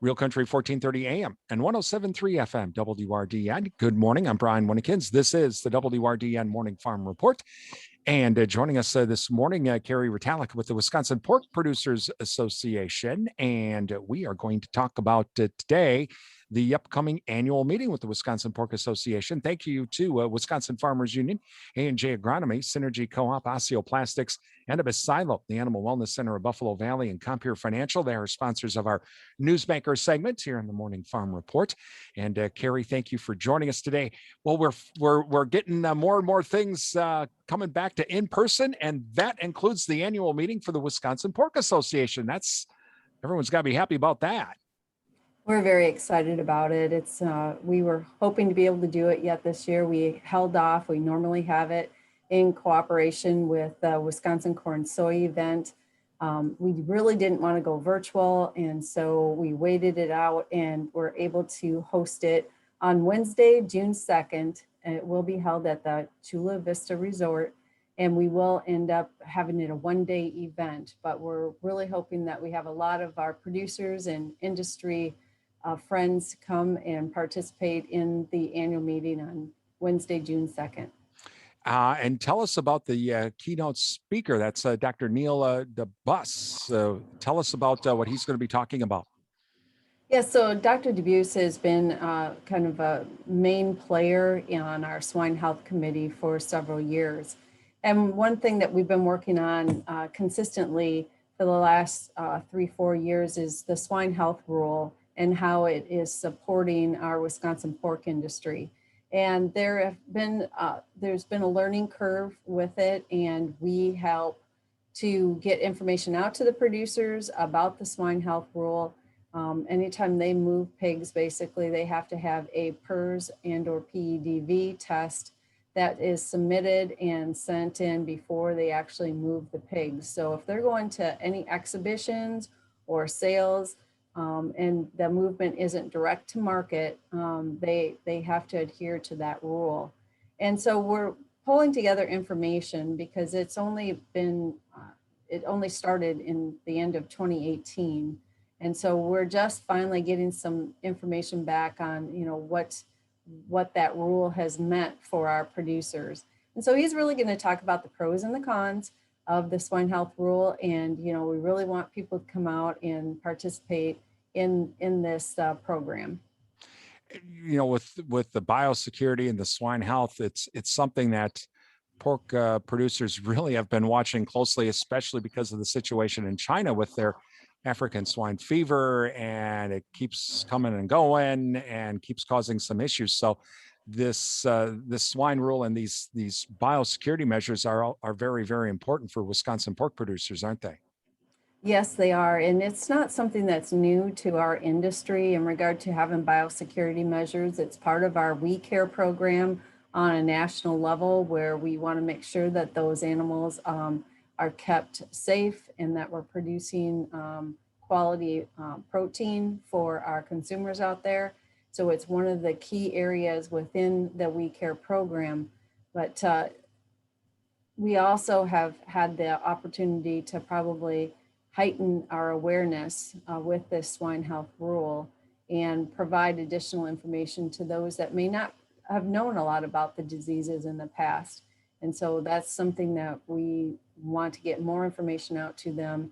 Real Country 1430 AM and 1073 FM WRDN. Good morning. I'm Brian Winnekins. This is the WRDN Morning Farm Report. And joining us this morning, Carrie Ritalik with the Wisconsin Pork Producers Association. And we are going to talk about today the upcoming annual meeting with the Wisconsin Pork Association. Thank you to Wisconsin Farmers Union, A&J Agronomy, Synergy Co-op, Osteoplastics, and Annabis Silo, the Animal Wellness Center of Buffalo Valley, and Compeer Financial. They are sponsors of our Newsmaker segment here in the Morning Farm Report. And Carrie, thank you for joining us today. Well, we're getting more and more things coming back to in person, and that includes the annual meeting for the Wisconsin Pork Association. Everyone's got to be happy about that. We're very excited about it. We were hoping to be able to do it yet this year. We held off. We normally have it in cooperation with the Wisconsin Corn Soy event. We really didn't want to go virtual, and so we waited it out and were able to host it on Wednesday, June 2nd. And it will be held at the Chula Vista Resort, and we will end up having it a one-day event. But we're really hoping that we have a lot of our producers and industry friends come and participate in the annual meeting on Wednesday, June 2nd. And tell us about the keynote speaker. That's Dr. Neil DeBus. Tell us about what he's going to be talking about. Yeah, so Dr. DeBus has been kind of a main player on our swine health committee for several years. And one thing that we've been working on consistently for the last 3-4 years is the swine health rule and how it is supporting our Wisconsin pork industry. And there's been a learning curve with it, and we help to get information out to the producers about the swine health rule. Anytime they move pigs, basically they have to have a PRRS and or PEDV test that is submitted and sent in before they actually move the pigs. So if they're going to any exhibitions or sales, and the movement isn't direct to market, they have to adhere to that rule. And so we're pulling together information because it only started in the end of 2018. And so we're just finally getting some information back on, what that rule has meant for our producers. And so he's really going to talk about the pros and the cons of the swine health rule. And, we really want people to come out and participate in this program. With the biosecurity and the swine health, it's something that pork producers really have been watching closely, especially because of the situation in China with their African swine fever, and it keeps coming and going and keeps causing some issues. So this swine rule and these biosecurity measures are very, very important for Wisconsin pork producers, aren't they? Yes, they are. And it's not something that's new to our industry in regard to having biosecurity measures. It's part of our We Care program on a national level, where we want to make sure that those animals are kept safe and that we're producing quality protein for our consumers out there. So it's one of the key areas within the We Care program. But we also have had the opportunity to probably heighten our awareness with this swine health rule and provide additional information to those that may not have known a lot about the diseases in the past. And so that's something that we want to get more information out to them.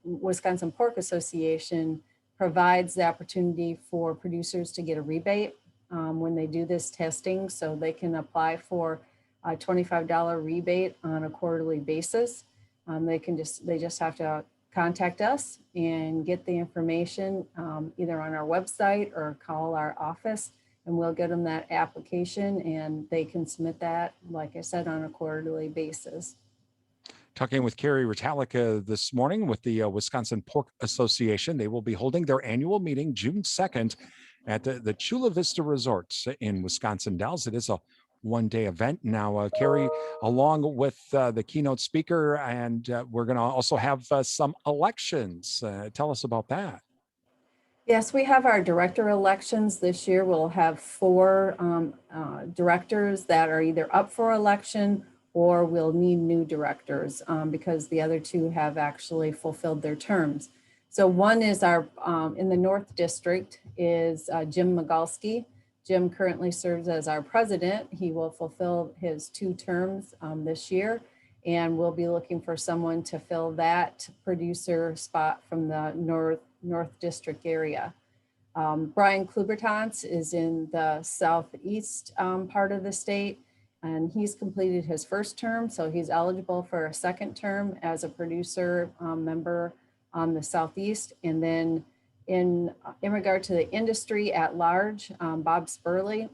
Wisconsin Pork Association provides the opportunity for producers to get a rebate when they do this testing, so they can apply for a $25 rebate on a quarterly basis. They just have to contact us and get the information either on our website or call our office, and we'll get them that application, and they can submit that, like I said, on a quarterly basis. Talking with Carrie Ritalik this morning with the Wisconsin Pork Association. They will be holding their annual meeting June 2nd at the Chula Vista Resort in Wisconsin Dells. It is a one-day event. Now, Carrie, along with the keynote speaker, and we're going to also have some elections. Tell us about that. Yes, we have our director elections this year. We'll have 4 directors that are either up for election or we'll need new directors because the other 2 have actually fulfilled their terms. So one is our, in the North District is Jim Migalski. Jim currently serves as our president. He will fulfill his 2 terms this year, and we'll be looking for someone to fill that producer spot from the North District area. Brian Klubertans is in the southeast part of the state, and he's completed his 1st term, so he's eligible for a 2nd term as a producer member on the southeast. And then in regard to the industry at large, Bob Spurley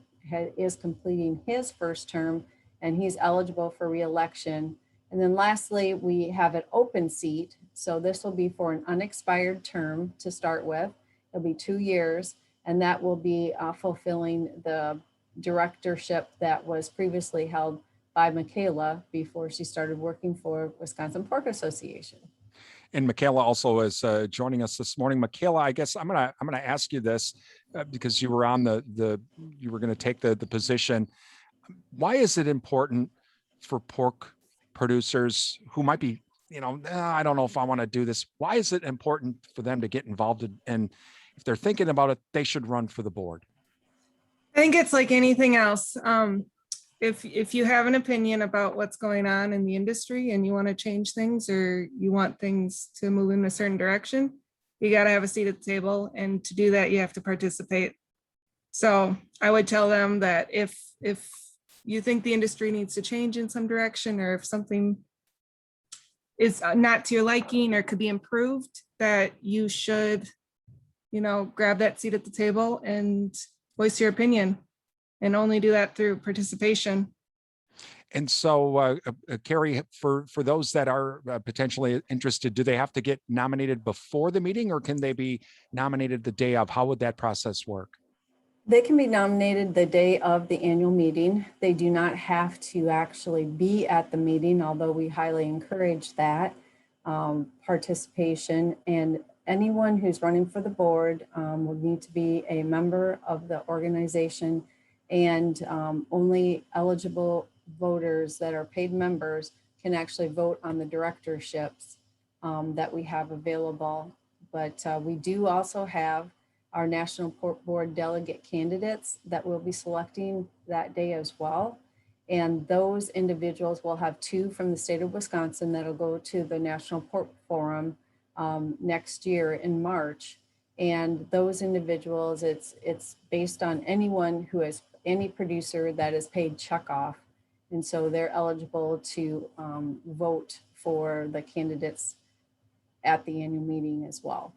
is completing his 1st term, and he's eligible for re-election. And then lastly, we have an open seat. So this will be for an unexpired term to start with. It'll be 2 years, and that will be fulfilling the directorship that was previously held by Michaela before she started working for Wisconsin Pork Association. And Michaela also is joining us this morning. Michaela, I guess I'm gonna ask you this because you were on you were going to take the position. Why is it important for pork producers who might be, I don't know if I want to do this? Why is it important for them to get involved and if they're thinking about it, they should run for the board? I think it's like anything else. If you have an opinion about what's going on in the industry and you want to change things or you want things to move in a certain direction, you got to have a seat at the table. And to do that, you have to participate. So I would tell them that if you think the industry needs to change in some direction, or if something is not to your liking or could be improved, that you should, grab that seat at the table and voice your opinion, and only do that through participation. And so, Carrie, for those that are potentially interested, do they have to get nominated before the meeting, or can they be nominated the day of? How would that process work? They can be nominated the day of the annual meeting. They do not have to actually be at the meeting, although we highly encourage that participation. And anyone who's running for the board will need to be a member of the organization, and only eligible voters that are paid members can actually vote on the directorships that we have available. But we do also have our National Pork Board delegate candidates that we'll be selecting that day as well. And those individuals will have 2 from the state of Wisconsin that'll go to the National Pork Forum next year in March. And those individuals, it's based on anyone who has any producer that is paid checkoff. And so they're eligible to vote for the candidates at the annual meeting as well.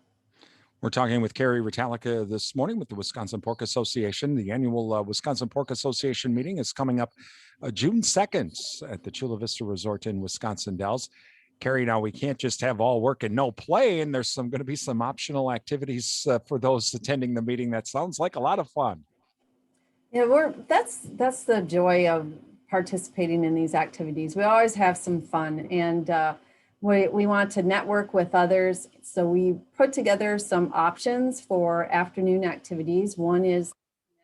We're talking with Carrie Ritalica this morning with the Wisconsin Pork Association. The annual Wisconsin Pork Association meeting is coming up June 2nd at the Chula Vista Resort in Wisconsin Dells. Carrie, now we can't just have all work and no play, and there's going to be some optional activities for those attending the meeting. That sounds like a lot of fun. Yeah, that's the joy of participating in these activities. We always have some fun, and we want to network with others. So we put together some options for afternoon activities. One is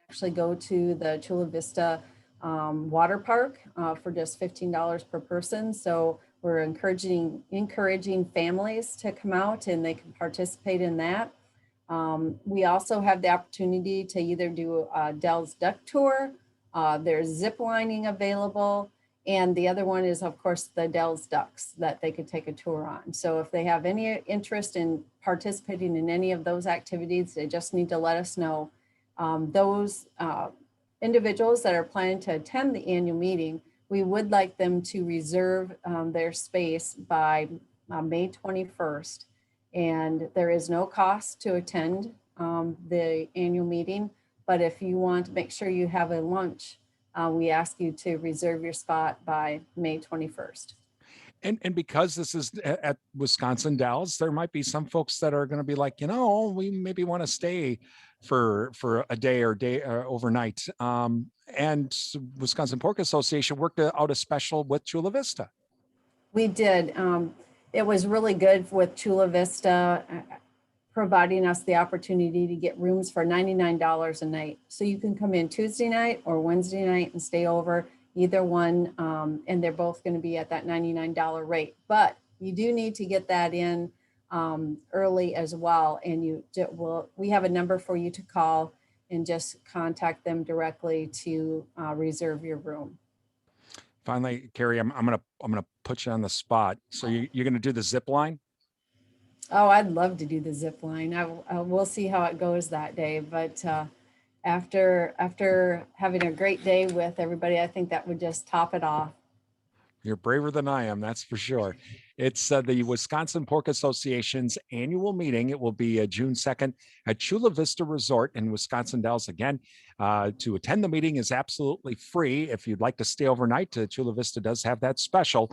actually go to the Chula Vista water park for just $15 per person. So we're encouraging families to come out and they can participate in that. We also have the opportunity to either do a Dells Duck Tour. There's zip lining available. And the other one is, of course, the Dells Ducks that they could take a tour on. So if they have any interest in participating in any of those activities, they just need to let us know. Those individuals that are planning to attend the annual meeting, we would like them to reserve their space by May 21st. And there is no cost to attend the annual meeting. But if you want to make sure you have a lunch, we ask you to reserve your spot by May 21st. And because this is at Wisconsin Dells, there might be some folks that are going to be like, we maybe want to stay for a day or overnight. And Wisconsin Pork Association worked out a special with Chula Vista. We did. It was really good with Chula Vista providing us the opportunity to get rooms for $99 a night. So you can come in Tuesday night or Wednesday night and stay over, either one, and they're both going to be at that $99 rate. But you do need to get that in early as well. And we have a number for you to call and just contact them directly to reserve your room. Finally, Carrie, I'm gonna put you on the spot. So you're gonna do the zip line? Oh, I'd love to do the zip line. We'll see how it goes that day. But after having a great day with everybody, I think that would just top it off. You're braver than I am, that's for sure. It's the Wisconsin Pork Association's annual meeting. It will be June 2nd at Chula Vista Resort in Wisconsin Dells. Again, to attend the meeting is absolutely free. If you'd like to stay overnight, Chula Vista does have that special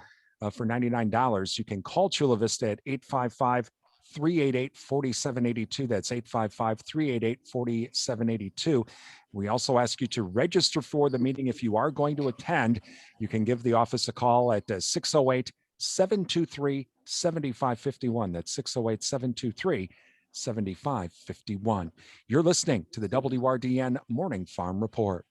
for $99. You can call Chula Vista at 855-388-4782. That's 855-388-4782. We also ask you to register for the meeting if you are going to attend. You can give the office a call at 608-723-7551. That's 608-723-7551. You're listening to the WRDN Morning Farm Report.